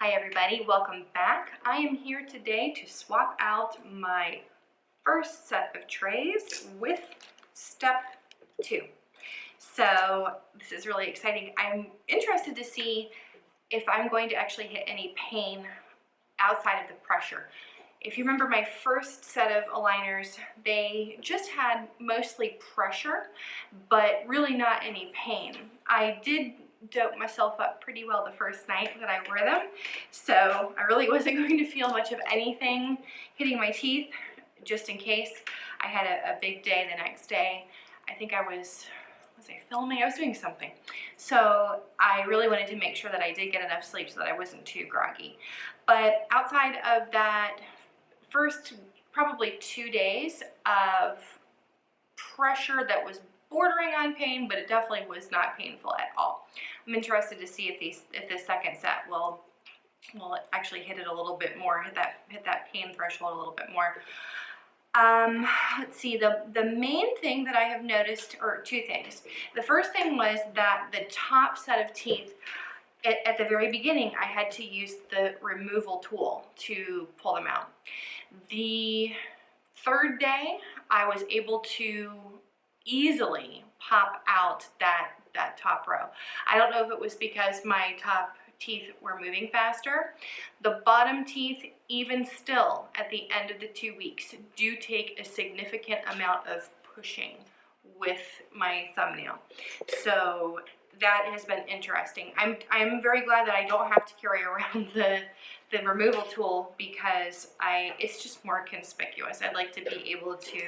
Hi everybody, welcome back. I am here today to swap out my first set of trays with step 2. So this is really exciting. I'm interested to see if I'm going to actually hit any pain outside of the pressure. If you remember my first set of aligners, they just had mostly pressure, but really not any pain. I did dope myself up pretty well the first night that I wore them, so I really wasn't going to feel much of anything hitting my teeth, just in case. I had a big day the next day. I think I was I filming? I was doing something. So I really wanted to make sure that I did get enough sleep so that I wasn't too groggy. But outside of that first probably 2 days of pressure that was bordering on pain, but it definitely was not painful at all. I'm interested to see if this second set will actually hit it a little bit more, hit that pain threshold a little bit more. Let's see, the main thing that I have noticed, or two things. The first thing was that the top set of teeth, at the very beginning, I had to use the removal tool to pull them out. The third day, I was able to easily pop out that top row. I don't know if it was because my top teeth were moving faster. The bottom teeth, even still at the end of the 2 weeks, do take a significant amount of pushing with my thumbnail. So that has been interesting. I'm very glad that I don't have to carry around the removal tool, because it's just more conspicuous. I'd like to be able to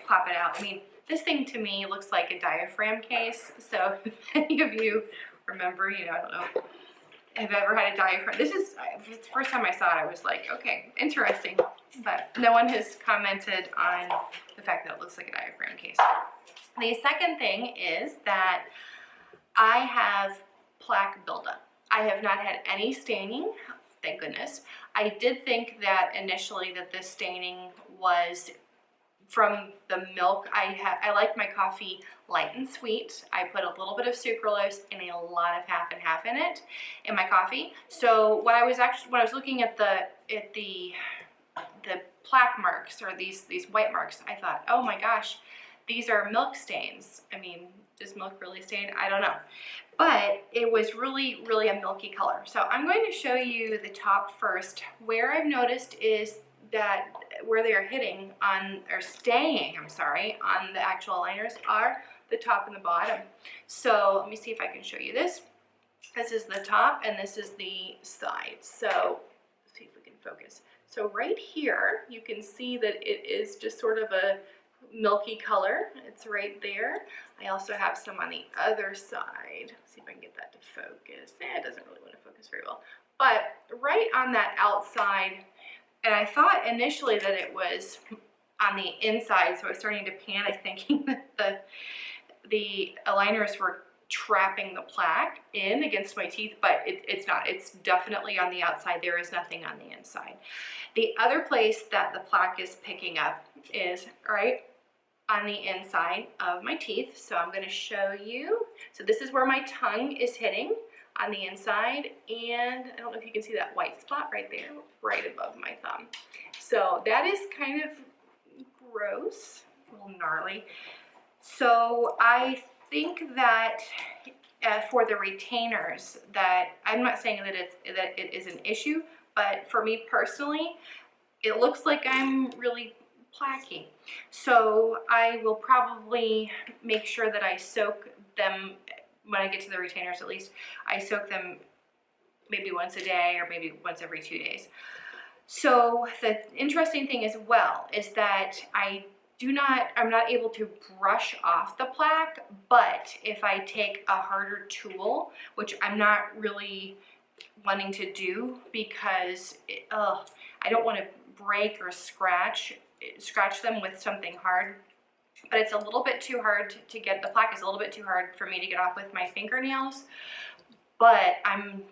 pop it out. I mean, this thing to me looks like a diaphragm case. So if any of you remember, I don't know, have ever had a diaphragm. This is the first time I saw it, I was like, okay, interesting. But no one has commented on the fact that it looks like a diaphragm case. The second thing is that I have plaque buildup. I have not had any staining, thank goodness. I did think that initially that this staining was from the milk. I like my coffee light and sweet. I put a little bit of sucralose and a lot of half and half in it in my coffee. So when I was looking at the plaque marks, or these white marks, I thought, oh my gosh, these are milk stains. I mean, does milk really stain? I don't know. But it was really, really a milky color. So I'm going to show you the top first. Where I've noticed is that where they are hitting on, or staying, I'm sorry, on the actual aligners are the top and the bottom. So let me see if I can show you this. This is the top and this is the side. So let's see if we can focus. So right here, you can see that it is just sort of a milky color. It's right there. I also have some on the other side. Let's see if I can get that to focus. It doesn't really want to focus very well. But right on that outside, and I thought initially that it was on the inside, so I was starting to panic thinking that the aligners were trapping the plaque in against my teeth, but it's not. It's definitely on the outside. There is nothing on the inside. The other place that the plaque is picking up is right on the inside of my teeth. So I'm going to show you. So this is where my tongue is hitting, on the inside, and I don't know if you can see that white spot right there, right above my thumb. So that is kind of gross, a little gnarly. So I think that for the retainers, that I'm not saying that it is an issue, but for me personally, it looks like I'm really plaquey. So I will probably make sure that I soak them. When I get to the retainers, at least, I soak them maybe once a day or maybe once every 2 days. So the interesting thing as well is that I'm not able to brush off the plaque, but if I take a harder tool, which I'm not really wanting to do because I don't want to break or scratch them with something hard. But it's a little bit too hard to get, the plaque is a little bit too hard for me to get off with my fingernails. But I'm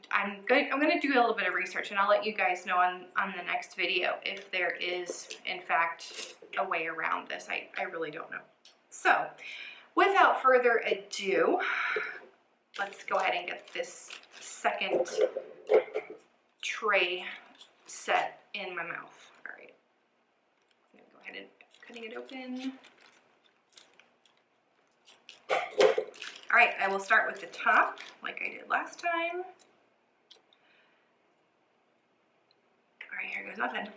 going to do a little bit of research, and I'll let you guys know on the next video if there is, in fact, a way around this. I really don't know. So without further ado, let's go ahead and get this second tray set in my mouth. All right, I'm gonna go ahead and cutting it open. All right, I will start with the top like I did last time. All right, here goes nothing.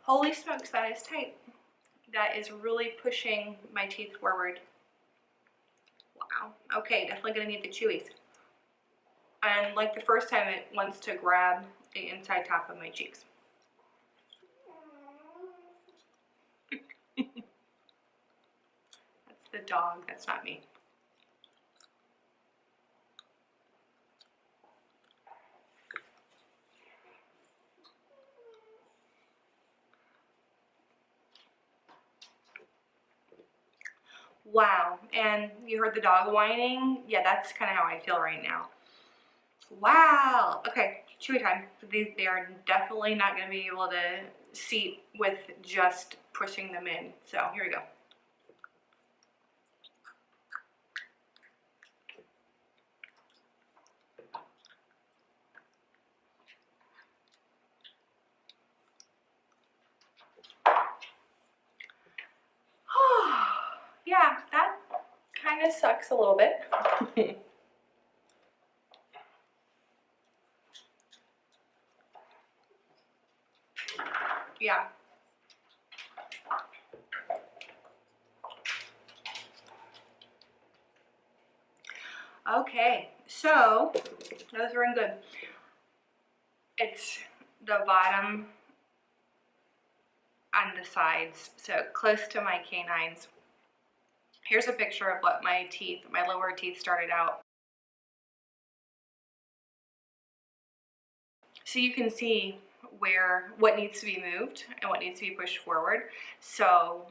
Holy smokes, that is tight. That is really pushing my teeth forward. Wow. Okay, definitely gonna need the chewies. And like the first time, it wants to grab the inside top of my cheeks. That's the dog, that's not me. Wow, and you heard the dog whining? Yeah, that's kind of how I feel right now. Wow, okay, chewy time. They are definitely not going to be able to seat with just pushing them in. So here we go. Yeah, that kind of sucks a little bit. Yeah. Okay, so those are in good. It's the bottom on the sides, so close to my canines. Here's a picture of what my teeth, my lower teeth started out. So you can see what needs to be moved and what needs to be pushed forward. So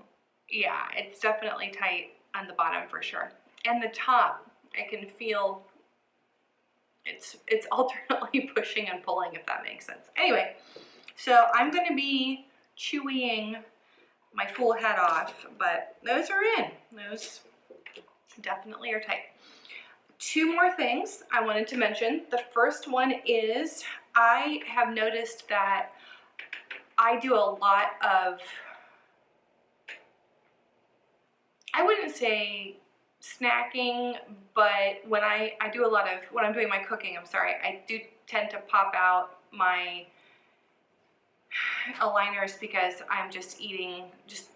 yeah, it's definitely tight on the bottom for sure. And the top, I can feel it's alternately pushing and pulling, if that makes sense. Anyway, so I'm going to be chewing my full head off, but those are in. Those definitely are tight. Two more things I wanted to mention. The first one is I have noticed that I do a lot of, I wouldn't say snacking, but when I do a lot of, when I'm doing my cooking, I do tend to pop out my aligners because I'm just eating just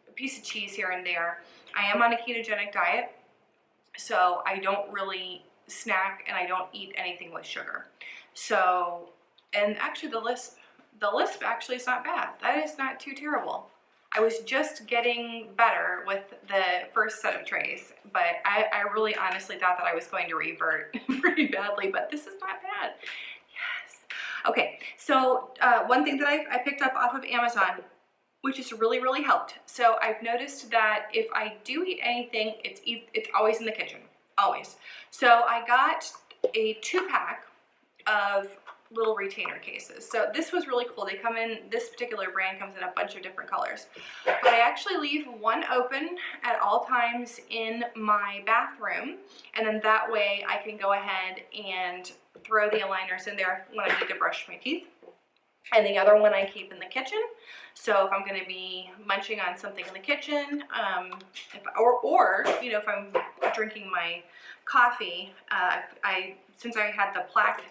a piece of cheese here and there. I am on a ketogenic diet, so I don't really snack and I don't eat anything with sugar. So, and actually the lisp actually is not bad. That is not too terrible. I was just getting better with the first set of trays, but I really honestly thought that I was going to revert pretty badly, but this is not bad. Yes. Okay, so one thing that I picked up off of Amazon, which has really, really helped. So I've noticed that if I do eat anything, it's always in the kitchen, always. So I got a 2-pack of little retainer cases. So this was really cool. They come in, this particular brand comes in a bunch of different colors. But I actually leave one open at all times in my bathroom, and then that way I can go ahead and throw the aligners in there when I need to brush my teeth. And the other one I keep in the kitchen. So if I'm going to be munching on something in the kitchen, or you know, if I'm drinking my coffee, since I had the plaque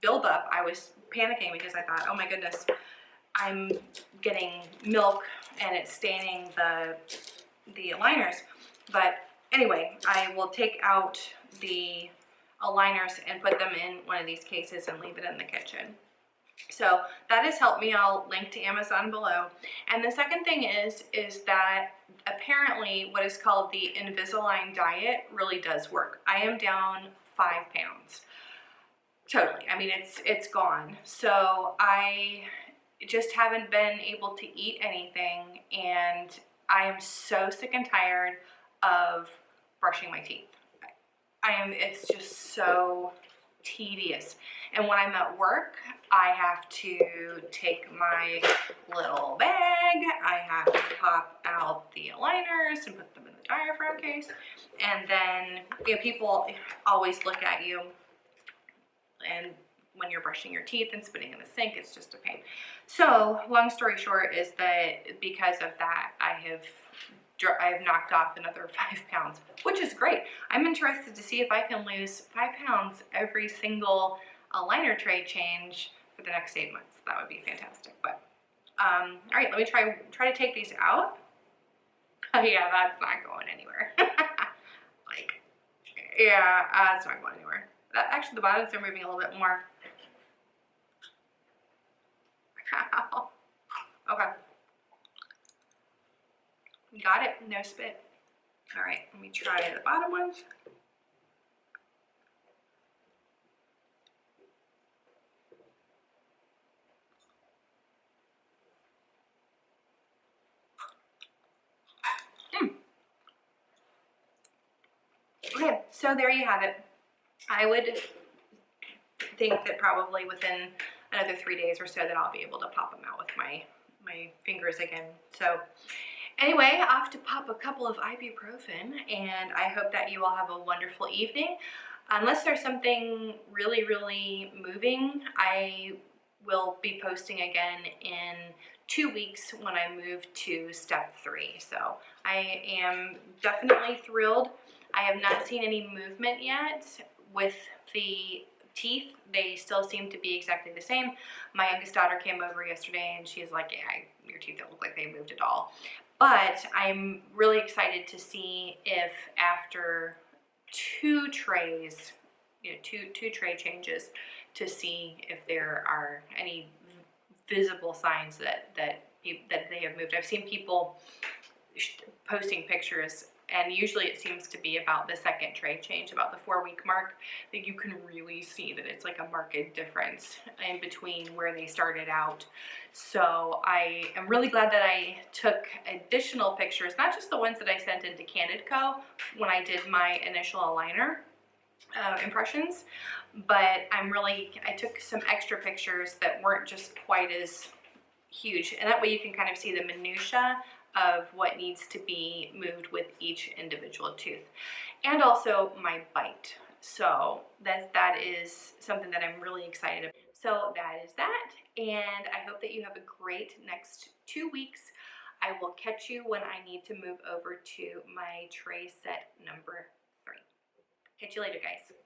buildup, I was panicking because I thought, oh my goodness, I'm getting milk and it's staining the aligners. But anyway, I will take out the aligners and put them in one of these cases and leave it in the kitchen. So that has helped me. I'll link to Amazon below. And the second thing is that apparently what is called the Invisalign diet really does work. I am down 5 pounds. Totally. I mean, it's gone. So I just haven't been able to eat anything, and I am so sick and tired of brushing my teeth. It's just so tedious. And when I'm at work, I have to take my little bag, I have to pop out the aligners and put them in the diaphragm case. And then, you know, people always look at you, and when you're brushing your teeth and spitting in the sink, it's just a pain. So long story short is that because of that, I've knocked off another 5 pounds, which is great. I'm interested to see if I can lose 5 pounds every single aligner tray change for the next 8 months. That would be fantastic. But all right, let me try to take these out. Oh yeah, that's not going anywhere. Like, yeah, it's not going anywhere. Actually, the bottoms are moving a little bit more. Ow. Okay. Got it. No spit. All right, let me try the bottom ones. Okay, so there you have it. I would think that probably within another 3 days or so that I'll be able to pop them out with my fingers again. So anyway, off to pop a couple of ibuprofen, and I hope that you all have a wonderful evening. Unless there's something really, really moving, I will be posting again in 2 weeks when I move to step 3. So I am definitely thrilled. I have not seen any movement yet with the teeth. They still seem to be exactly the same. My youngest daughter came over yesterday and she's like, yeah, your teeth don't look like they moved at all. But I'm really excited to see if after 2 trays, you know, two tray changes, to see if there are any visible signs that they have moved. I've seen people posting pictures, and usually it seems to be about the second tray change, about the 4-week mark, that you can really see that it's like a marked difference in between where they started out. So I am really glad that I took additional pictures, not just the ones that I sent into Candid Co when I did my initial aligner impressions, but I took some extra pictures that weren't just quite as huge, and that way you can kind of see the minutia of what needs to be moved with each individual tooth, and also my bite. So that is something that I'm really excited about. So that is that, and I hope that you have a great next 2 weeks. I will catch you when I need to move over to my tray set number 3. Catch you later, guys.